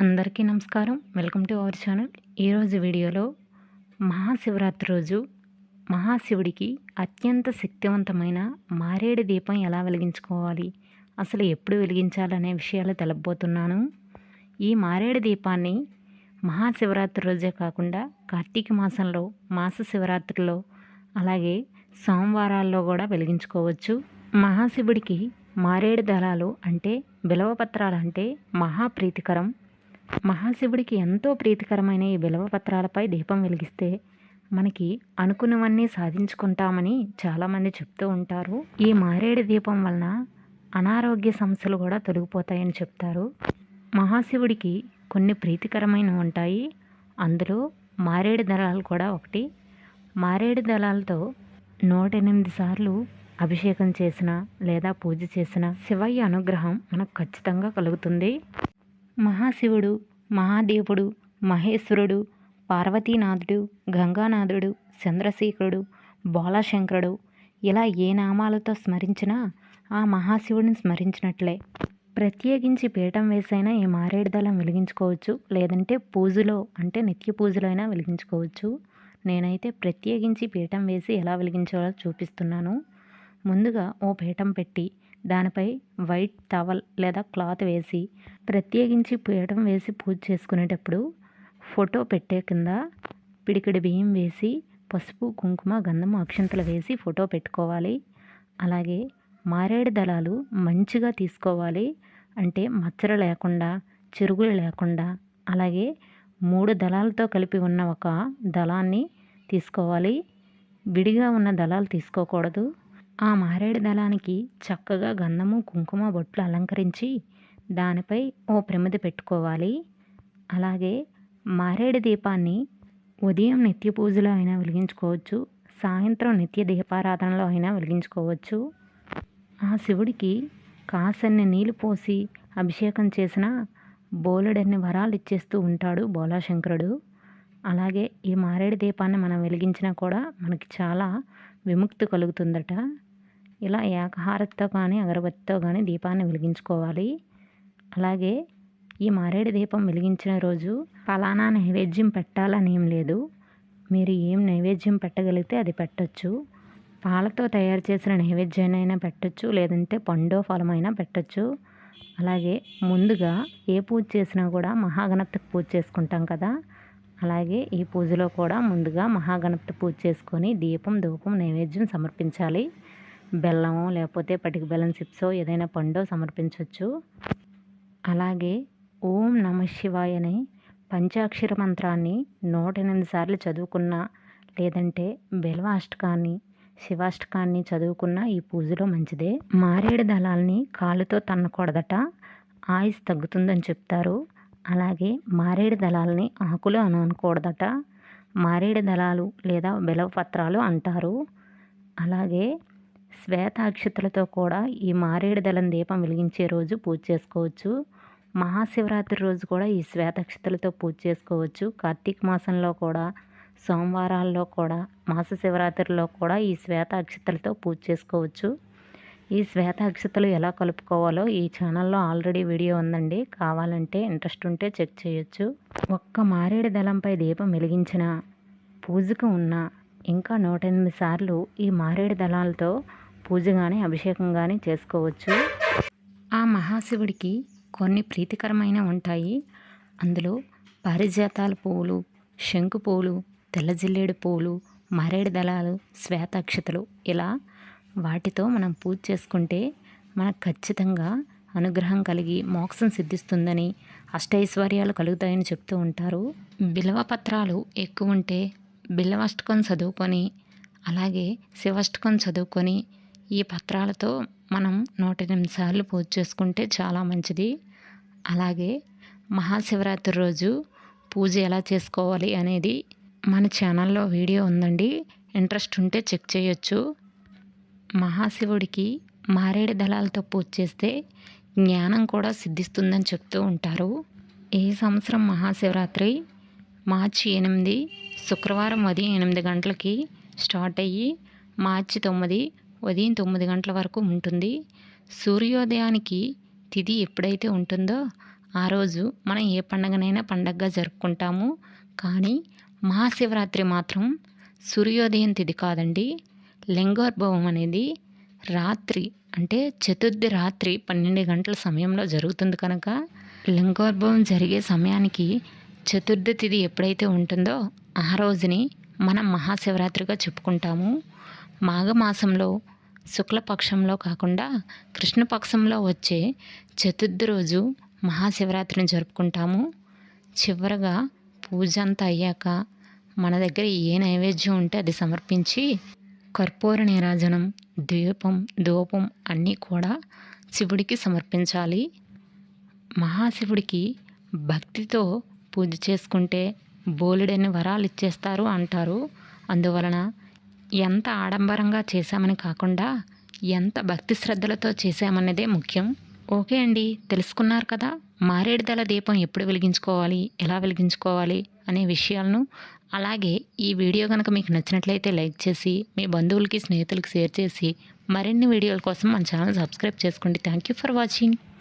అందరికీ నమస్కారం. Welcome to our channel. ఈరోజు వీడియోలో మహాశివరాత్రి రోజు మహాశివుడికి అత్యంత శక్తివంతమైన మారేడు దీపం ఎలా వెలిగించుకోవాలి, అసలు ఎప్పుడు వెలిగించాలనే విషయాలు తెలపబోతున్నాను. ఈ మారేడు దీపాన్ని మహాశివరాత్రి రోజే కాకుండా కార్తీక మాసంలో, మాస శివరాత్రిలో, అలాగే సోమవారాల్లో కూడా వెలిగించుకోవచ్చు. మహాశివుడికి మారేడు దళాలు అంటే బిలవపత్రాలు అంటే మహాప్రీతికరం. మహాశివుడికి ఎంతో ప్రీతికరమైన ఈ బిలవపత్రాలపై దీపం వెలిగిస్తే మనకి అనుకున్నవన్నీ సాధించుకుంటామని చాలామంది చెప్తూ ఉంటారు. ఈ మారేడు దీపం వలన అనారోగ్య సమస్యలు కూడా తొలగిపోతాయని చెప్తారు. మహాశివుడికి కొన్ని ప్రీతికరమైనవి ఉంటాయి. అందులో మారేడు దళాలు కూడా ఒకటి. మారేడు దళాలతో 108 సార్లు అభిషేకం చేసిన లేదా పూజ చేసిన శివయ్య అనుగ్రహం మనకు ఖచ్చితంగా కలుగుతుంది. మహాశివుడు, మహాదేవుడు, మహేశ్వరుడు, పార్వతీనాథుడు, గంగానాథుడు, చంద్రశేఖరుడు, బాలశంకరుడు ఇలా ఏ నామాలతో స్మరించినా ఆ మహాశివుడిని స్మరించినట్లే. ప్రత్యేకించి పీఠం వేసైనా ఈ మారేడు దళం వెలిగించుకోవచ్చు, లేదంటే పూజలో అంటే నిత్య పూజలో అయినా వెలిగించుకోవచ్చు. నేనైతే ప్రత్యేకించి పీఠం వేసి ఎలా వెలిగించాలో చూపిస్తున్నాను. ముందుగా ఓ పీఠం పెట్టి దానిపై వైట్ టవల్ లేదా క్లాత్ వేసి ప్రత్యేకించి పీఠం వేసి పూజ చేసుకునేటప్పుడు ఫోటో పెట్టే కింద పిడికిడి బియ్యం వేసి పసుపు, కుంకుమ, గంధము, అక్షంతలు వేసి ఫోటో పెట్టుకోవాలి. అలాగే మారేడు దళాలు మంచిగా తీసుకోవాలి. అంటే మచ్చలు లేకుండా, చిరుగులు లేకుండా. అలాగే 3 దళాలతో కలిపి ఉన్న ఒక దళాన్ని తీసుకోవాలి. విడిగా ఉన్న దళాలు తీసుకోకూడదు. ఆ మారేడు దళానికి చక్కగా గంధము, కుంకుమ బొట్లు అలంకరించి దానిపై ఓ ప్రమిద పెట్టుకోవాలి. అలాగే మారేడు దీపాన్ని ఉదయం నిత్య పూజలో అయినా వెలిగించుకోవచ్చు, సాయంత్రం నిత్య దీపారాధనలో అయినా వెలిగించుకోవచ్చు. ఆ శివుడికి కాసన్ని నీళ్లు పోసి అభిషేకం చేసిన బోలెడన్ని వరాలు ఇచ్చేస్తూ ఉంటాడు బాలశంకరుడు. అలాగే ఈ మారేడు దీపాన్ని మనం వెలిగించినా కూడా మనకి చాలా విముక్తి కలుగుతుందట. ఇలా ఏకహారతితో కానీ అగరబత్తితో కానీ దీపాన్ని వెలిగించుకోవాలి. అలాగే ఈ మారేడు దీపం వెలిగించిన రోజు ఫలానా నైవేద్యం పెట్టాలని ఏం లేదు. మీరు ఏం నైవేద్యం పెట్టగలిగితే అది పెట్టచ్చు. పాలతో తయారు చేసిన నైవేద్యాన్నైనా పెట్టచ్చు, లేదంటే పండో ఫలమైనా పెట్టచ్చు. అలాగే ముందుగా ఏ పూజ చేసినా కూడా మహాగణపతికి పూజ చేసుకుంటాం కదా, అలాగే ఈ పూజలో కూడా ముందుగా మహాగణపతి పూజ చేసుకొని దీపం, ధూపం, నైవేద్యం సమర్పించాలి. బెల్లమో లేకపోతే పటిక బెల్లం చిప్సో ఏదైనా పండో సమర్పించవచ్చు. అలాగే ఓం నమ శివాయ అనే పంచాక్షర మంత్రాన్ని 108 సార్లు చదువుకున్నా, లేదంటే బిల్వాష్టకాన్ని, శివాష్టకాన్ని చదువుకున్న ఈ పూజలో మంచిదే. మారేడు దళాల్ని కాలుతో తన్నకూడదట, ఆయుస్ తగ్గుతుందని చెప్తారు. అలాగే మారేడు దళాలని ఆకులు అనకూడదట, మారేడు దళాలు లేదా బిలవపత్రాలు అంటారు. అలాగే శ్వేత అక్షతలతో కూడా ఈ మారేడు దళం దీపం వెలిగించే రోజు పూజ చేసుకోవచ్చు. మహాశివరాత్రి రోజు కూడా ఈ శ్వేత అక్షతలతో పూజ చేసుకోవచ్చు. కార్తీక మాసంలో కూడా, సోమవారాల్లో కూడా, మాస శివరాత్రిలో కూడా ఈ శ్వేత అక్షతలతో పూజ చేసుకోవచ్చు. ఈ శ్వేత అక్షతలు ఎలా కలుపుకోవాలో ఈ ఛానల్లో ఆల్రెడీ వీడియో ఉందండి, కావాలంటే ఇంట్రెస్ట్ ఉంటే చెక్ చేయొచ్చు. ఒక్క మారేడు దళంపై దీపం వెలిగించిన పూజకు ఉన్న ఇంకా 108 సార్లు ఈ మారేడు దళాలతో పూజ కానీ అభిషేకం కానీ చేసుకోవచ్చు. ఆ మహాశివుడికి కొన్ని ప్రీతికరమైన ఉంటాయి. అందులో పారిజాతాల పువ్వులు, శంకు పువ్వులు, తెల్ల జిల్లేడు పువ్వులు, మారేడు దళాలు, శ్వేత అక్షతలు ఇలా వాటితో మనం పూజ చేసుకుంటే మనకు ఖచ్చితంగా అనుగ్రహం కలిగి మోక్షం సిద్ధిస్తుందని, అష్టైశ్వర్యాలు కలుగుతాయని చెప్తూ ఉంటారు. బిల్వపత్రాలు ఎక్కువ ఉంటే బిల్వాష్టకం చదువుకొని, అలాగే శివాష్టకం చదువుకొని ఈ పత్రాలతో మనం 108 సార్లు పూజ చేసుకుంటే చాలా మంచిది. అలాగే మహాశివరాత్రి రోజు పూజ ఎలా చేసుకోవాలి అనేది మన ఛానల్లో వీడియో ఉందండి, ఇంట్రెస్ట్ ఉంటే చెక్ చేయొచ్చు. మహాశివుడికి మారేడు దళాలతో పూజ చేస్తే జ్ఞానం కూడా సిద్ధిస్తుందని చెప్తూ ఉంటారు. ఈ సంవత్సరం మహాశివరాత్రి మార్చి 8 శుక్రవారం ఉదయం 8 గంటలకి స్టార్ట్ అయ్యి మార్చి 9 ఉదయం 9 గంటల వరకు ఉంటుంది. సూర్యోదయానికి తిథి ఎప్పుడైతే ఉంటుందో ఆ రోజు మనం ఏ పండగనైనా పండగగా జరుపుకుంటాము. కానీ మహాశివరాత్రి మాత్రం సూర్యోదయం తిథి కాదండి. లింగోద్భవం అనేది రాత్రి అంటే చతుర్థి రాత్రి 12 గంటల సమయంలో జరుగుతుంది కనుక లింగోద్భవం జరిగే సమయానికి చతుర్థి తిథి ఎప్పుడైతే ఉంటుందో ఆ రోజుని మనం మహాశివరాత్రిగా చెప్పుకుంటాము. మాఘమాసంలో శుక్లపక్షంలో కాకుండా కృష్ణపక్షంలో వచ్చే చతుర్థి రోజు మహాశివరాత్రిని జరుపుకుంటాము. చివరగా పూజ అంతా అయ్యాక మన దగ్గర ఏ నైవేద్యం ఉంటే అది సమర్పించి కర్పూర నీరాజనం, దీపం, ధూపం అన్నీ కూడా శివుడికి సమర్పించాలి. మహాశివుడికి భక్తితో పూజ చేసుకుంటే బోలెడన్ని వరాలు ఇచ్చేస్తారు అంటారు. అందువలన ఎంత ఆడంబరంగా చేశామని కాకుండా ఎంత భక్తి శ్రద్ధలతో చేశామన్నదే ముఖ్యం. ఓకే అండి, తెలుసుకున్నారు కదా మారేడుదల దీపం ఎప్పుడు వెలిగించుకోవాలి, ఎలా వెలిగించుకోవాలి అనే విషయాలను. అలాగే ఈ వీడియో కనుక మీకు నచ్చినట్లయితే లైక్ చేసి మీ బంధువులకి స్నేహితులకి షేర్ చేసి మరిన్ని వీడియోల కోసం మన ఛానల్ సబ్స్క్రైబ్ చేసుకోండి. Thank you for watching.